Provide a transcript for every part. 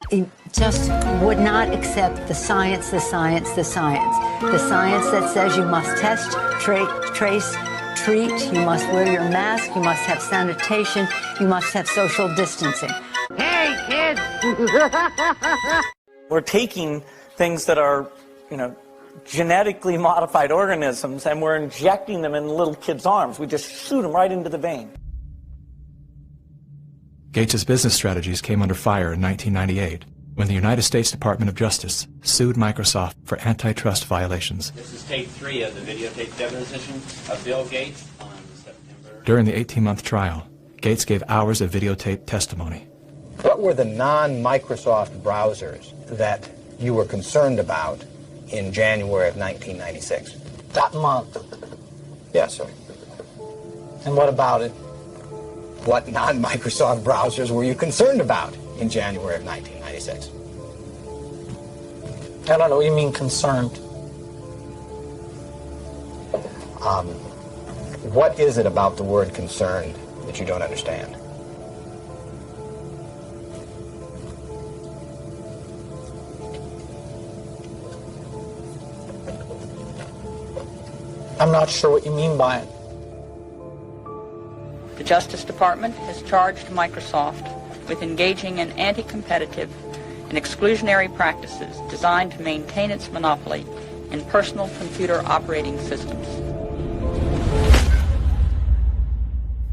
He just would not accept the science that says you must test, trace, treat, you must wear your mask, you must have sanitation, you must have social distancing. Hey, kids! We're taking things that are, genetically modified organisms, and we're injecting them in little kids' arms. We just shoot them right into the vein. Gates' business strategies came under fire in 1998 when the United States Department of Justice sued Microsoft for antitrust violations. This is tape 3 of the videotape deposition of Bill Gates on September. During the 18-month trial, Gates gave hours of videotaped testimony. What were the non-Microsoft browsers that you were concerned about in January of 1996? That month. Yes, sir. And what about it? What non-Microsoft browsers were you concerned about in January of 1996? I don't know what you mean concerned. What is it about the word concerned that you don't understand? I'm not sure what you mean by it. The Justice Department has charged Microsoft with engaging in anti-competitive and exclusionary practices designed to maintain its monopoly in personal computer operating systems.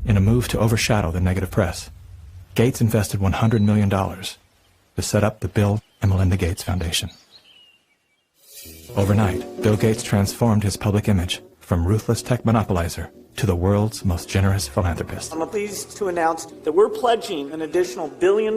In a move to overshadow the negative press, Gates invested $100 million to set up the Bill and Melinda Gates Foundation. Overnight, Bill Gates transformed his public image from ruthless tech monopolizer to the world's most generous philanthropist. I'm pleased to announce that we're pledging an additional $1 billion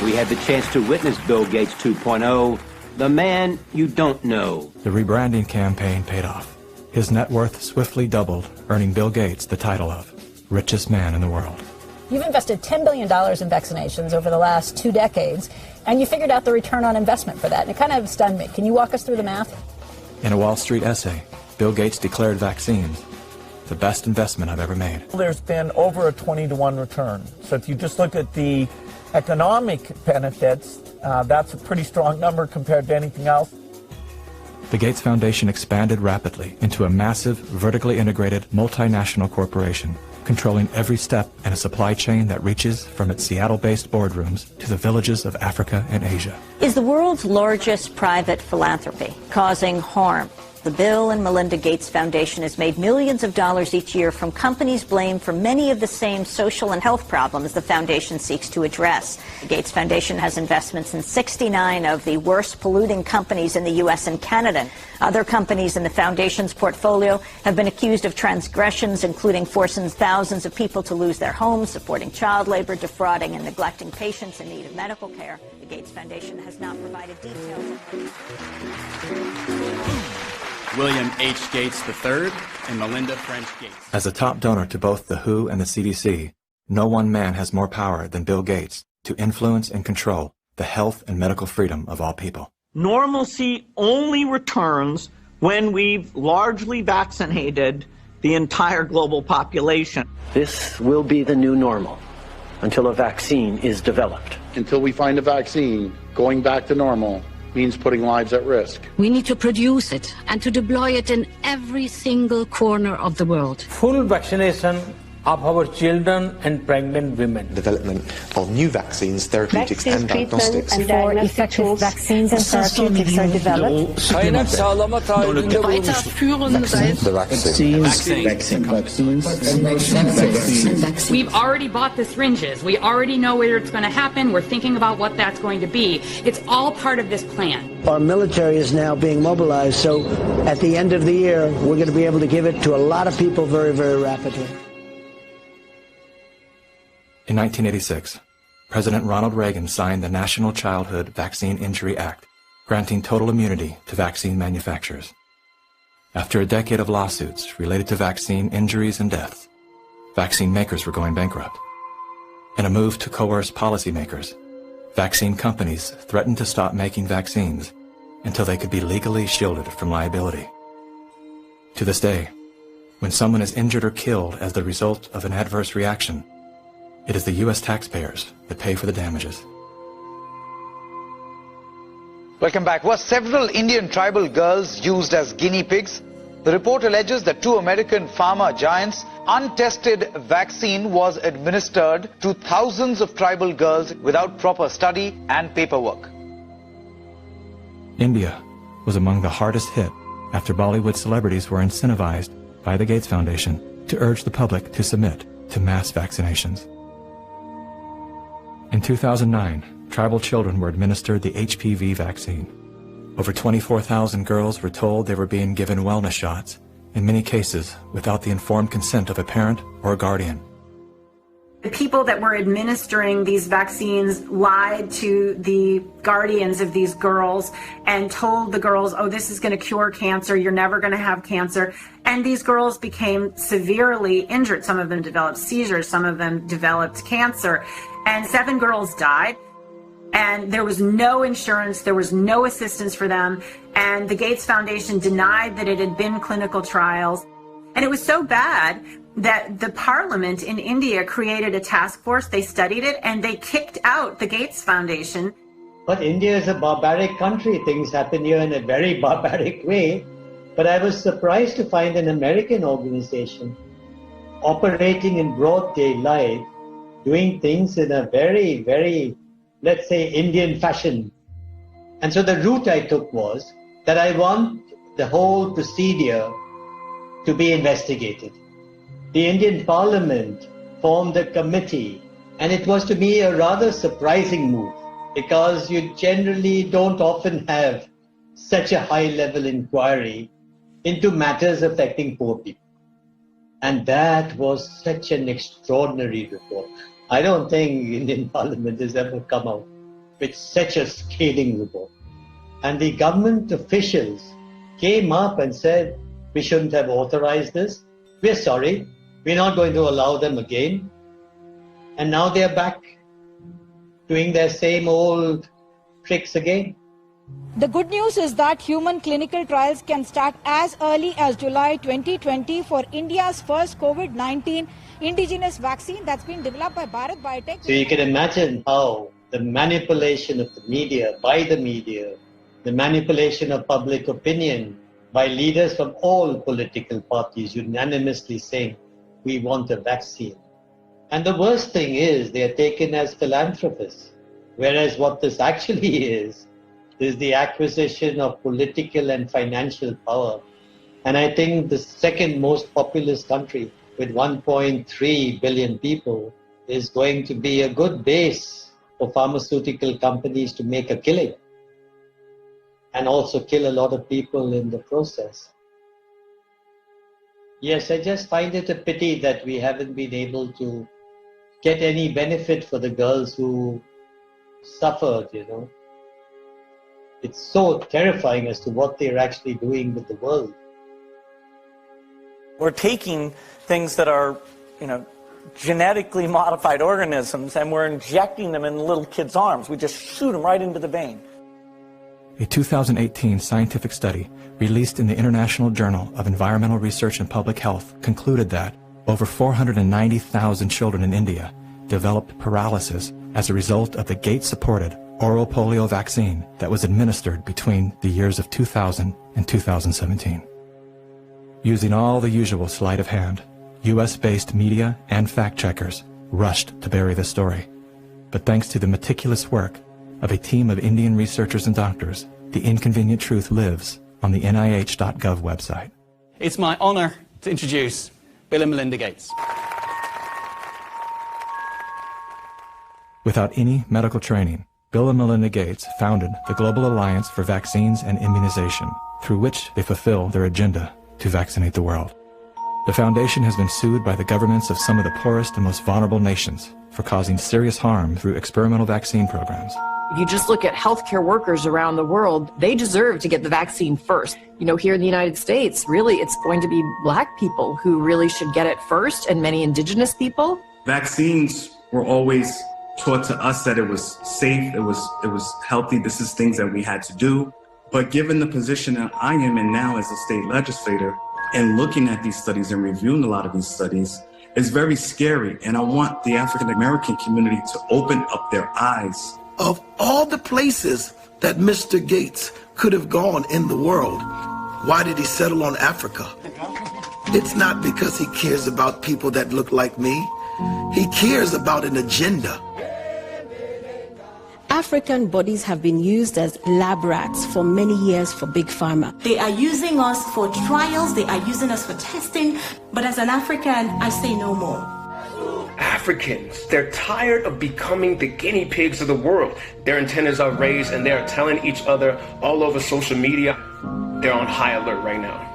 We had the chance to witness Bill Gates 2.0, the man you don't know. The rebranding campaign paid off. His net worth swiftly doubled, earning Bill Gates the title of richest man in the world. You've invested $10 billion in vaccinations over the last 2 decades, and you figured out the return on investment for that, and it kind of stunned me. Can you walk us through the math? In a Wall Street essay, Bill Gates declared vaccines the best investment I've ever made. There's been over a 20-to-1 return. So if you just look at the economic benefits, that's a pretty strong number compared to anything else. The Gates Foundation expanded rapidly into a massive, vertically integrated, multinational corporation, controlling every step in a supply chain that reaches from its Seattle-based boardrooms to the villages of Africa and Asia. Is the world's largest private philanthropy causing harm? The Bill and Melinda Gates Foundation has made millions of dollars each year from companies blamed for many of the same social and health problems the foundation seeks to address. The Gates Foundation has investments in 69 of the worst polluting companies in the U.S. and Canada. Other companies in the foundation's portfolio have been accused of transgressions, including forcing thousands of people to lose their homes, supporting child labor, defrauding and neglecting patients in need of medical care. The Gates Foundation has not provided details. William H. Gates III and Melinda French Gates. As a top donor to both the WHO and the CDC, no one man has more power than Bill Gates to influence and control the health and medical freedom of all people. Normalcy only returns when we've largely vaccinated the entire global population. This will be the new normal until a vaccine is developed. Until we find a vaccine, going back to normal means putting lives at risk. We need to produce it and to deploy it in every single corner of the world. Full vaccination of our children and pregnant women. Development of new vaccines, therapeutics and diagnostics. Before effective vaccines and therapeutics are developed. We've already bought the syringes. We already know where it's going to happen. We're thinking about what that's going to be. It's all part of this plan. Our military is now being mobilized, so at the end of the year, we're going to be able to give it to a lot of people very, very rapidly. In 1986, President Ronald Reagan signed the National Childhood Vaccine Injury Act, granting total immunity to vaccine manufacturers. After a decade of lawsuits related to vaccine injuries and deaths, vaccine makers were going bankrupt. In a move to coerce policymakers, vaccine companies threatened to stop making vaccines until they could be legally shielded from liability. To this day, when someone is injured or killed as the result of an adverse reaction, it is the U.S. taxpayers that pay for the damages. Welcome back. Were several Indian tribal girls used as guinea pigs? The report alleges that 2 American pharma giants' untested vaccine was administered to thousands of tribal girls without proper study and paperwork. India was among the hardest hit after Bollywood celebrities were incentivized by the Gates Foundation to urge the public to submit to mass vaccinations. In 2009, tribal children were administered the HPV vaccine. Over 24,000 girls were told they were being given wellness shots, in many cases without the informed consent of a parent or a guardian. The people that were administering these vaccines lied to the guardians of these girls and told the girls, oh, this is going to cure cancer, you're never going to have cancer. And these girls became severely injured. Some of them developed seizures, some of them developed cancer, and 7 girls died. And there was no insurance, there was no assistance for them, and the Gates Foundation denied that it had been clinical trials. And it was so bad that the parliament in India created a task force, they studied it, and they kicked out the Gates Foundation. But India is a barbaric country. Things happen here in a very barbaric way. But I was surprised to find an American organization operating in broad daylight, doing things in a very, very, let's say, Indian fashion. And so the route I took was that I want the whole procedure to be investigated. The Indian Parliament formed a committee, and it was to me a rather surprising move because you generally don't often have such a high-level inquiry into matters affecting poor people. And that was such an extraordinary report. I don't think Indian Parliament has ever come out with such a scathing report. And the government officials came up and said, we shouldn't have authorized this. We're sorry. We're not going to allow them again. And now they're back doing their same old tricks again. The good news is that human clinical trials can start as early as July 2020 for India's first COVID-19 indigenous vaccine that's been developed by Bharat Biotech. So you can imagine how the manipulation of the media, by the media, the manipulation of public opinion by leaders from all political parties unanimously saying, we want a vaccine. And the worst thing is they are taken as philanthropists, whereas what this actually is the acquisition of political and financial power. And I think the second most populous country with 1.3 billion people is going to be a good base for pharmaceutical companies to make a killing and also kill a lot of people in the process. Yes, I just find it a pity that we haven't been able to get any benefit for the girls who suffered, you know. It's so terrifying as to what they're actually doing with the world. We're taking things that are, genetically modified organisms, and we're injecting them in little kids' arms. We just shoot them right into the vein. A 2018 scientific study released in the International Journal of Environmental Research and Public Health concluded that over 490,000 children in India developed paralysis as a result of the Gates-supported oral polio vaccine that was administered between the years of 2000 and 2017. Using all the usual sleight of hand, U.S.-based media and fact-checkers rushed to bury the story. But thanks to the meticulous work of a team of Indian researchers and doctors, the inconvenient truth lives on the NIH.gov website. It's my honor to introduce Bill and Melinda Gates. Without any medical training, Bill and Melinda Gates founded the Global Alliance for Vaccines and Immunization, through which they fulfill their agenda to vaccinate the world. The foundation has been sued by the governments of some of the poorest and most vulnerable nations for causing serious harm through experimental vaccine programs. If you just look at healthcare workers around the world, they deserve to get the vaccine first. Here in the United States, really, it's going to be Black people who really should get it first, and many indigenous people. Vaccines were always taught to us that it was safe, it was healthy. This is things that we had to do. But given the position that I am in now as a state legislator, and looking at these studies and reviewing a lot of these studies, It's very scary, and I want the African American community to open up their eyes. Of all the places that Mr. Gates could have gone in the world, why did he settle on Africa? It's not because he cares about people that look like me. He cares about an agenda. African bodies have been used as lab rats for many years for Big Pharma. They are using us for trials, they are using us for testing, but as an African, I say no more. Africans, they're tired of becoming the guinea pigs of the world. Their antennas are raised and they're telling each other all over social media. They're on high alert right now.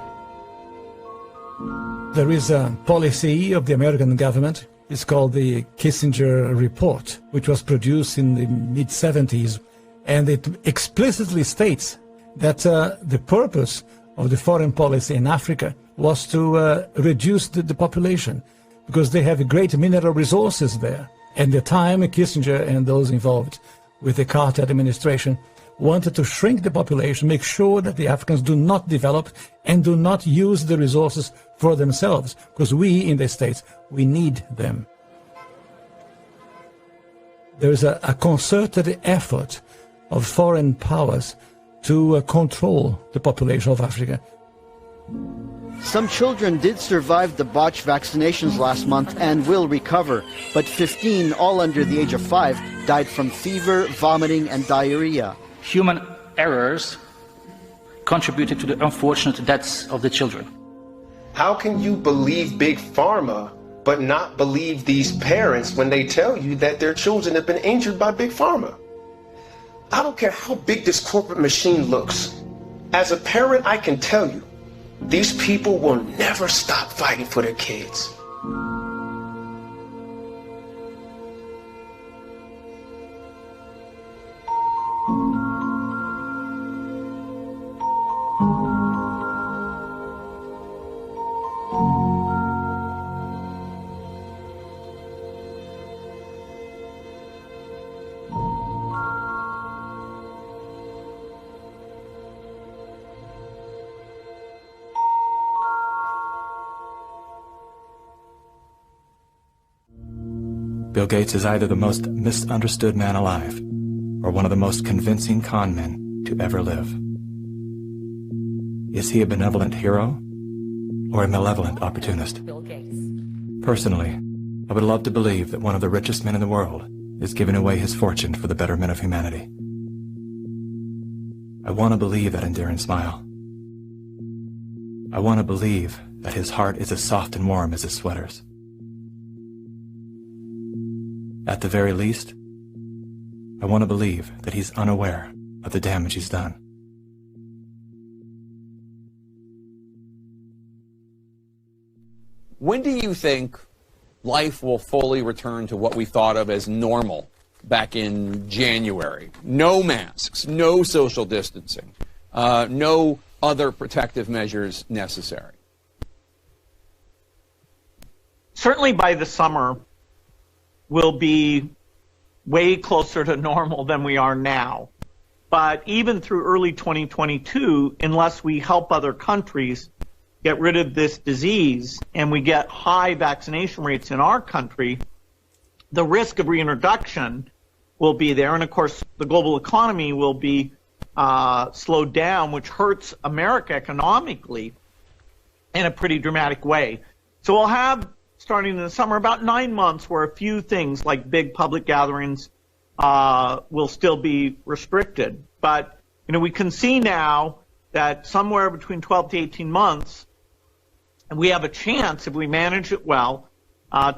There is a policy of the American government. It's called the Kissinger Report, which was produced in the mid-70s. And it explicitly states that the purpose of the foreign policy in Africa was to reduce the population, because they have great mineral resources there. At the time, Kissinger and those involved with the Carter administration wanted to shrink the population, make sure that the Africans do not develop and do not use the resources for themselves, because we in the States, we need them. There is a concerted effort of foreign powers to control the population of Africa. Some children did survive the botched vaccinations last month and will recover, but 15, all under the age of 5, died from fever, vomiting, and diarrhea. Human errors contributed to the unfortunate deaths of the children. How can you believe Big Pharma but not believe these parents when they tell you that their children have been injured by Big Pharma? I don't care how big this corporate machine looks. As a parent, I can tell you, these people will never stop fighting for their kids. Bill Gates is either the most misunderstood man alive or one of the most convincing con men to ever live. Is he a benevolent hero or a malevolent opportunist? Bill Gates. Personally, I would love to believe that one of the richest men in the world is giving away his fortune for the betterment of humanity. I want to believe that endearing smile. I want to believe that his heart is as soft and warm as his sweaters. At the very least, I want to believe that he's unaware of the damage he's done. When do you think life will fully return to what we thought of as normal back in January? No masks, no social distancing, no other protective measures necessary. Certainly by the summer, we'll be way closer to normal than we are now. But even through early 2022, unless we help other countries get rid of this disease and we get high vaccination rates in our country, the risk of reintroduction will be there. And of course, the global economy will be slowed down, which hurts America economically in a pretty dramatic way. So we'll have, starting in the summer, about 9 months where a few things like big public gatherings will still be restricted. But, we can see now that somewhere between 12 to 18 months, we have a chance, if we manage it well,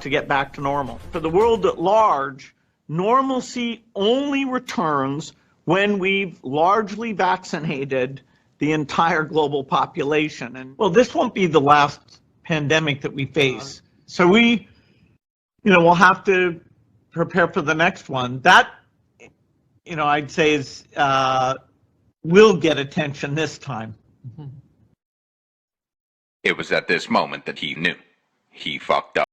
to get back to normal. For the world at large, normalcy only returns when we've largely vaccinated the entire global population. And, well, this won't be the last pandemic that we face. So we, we'll have to prepare for the next one. That, I'd say is, will get attention this time. It was at this moment that he knew. He fucked up.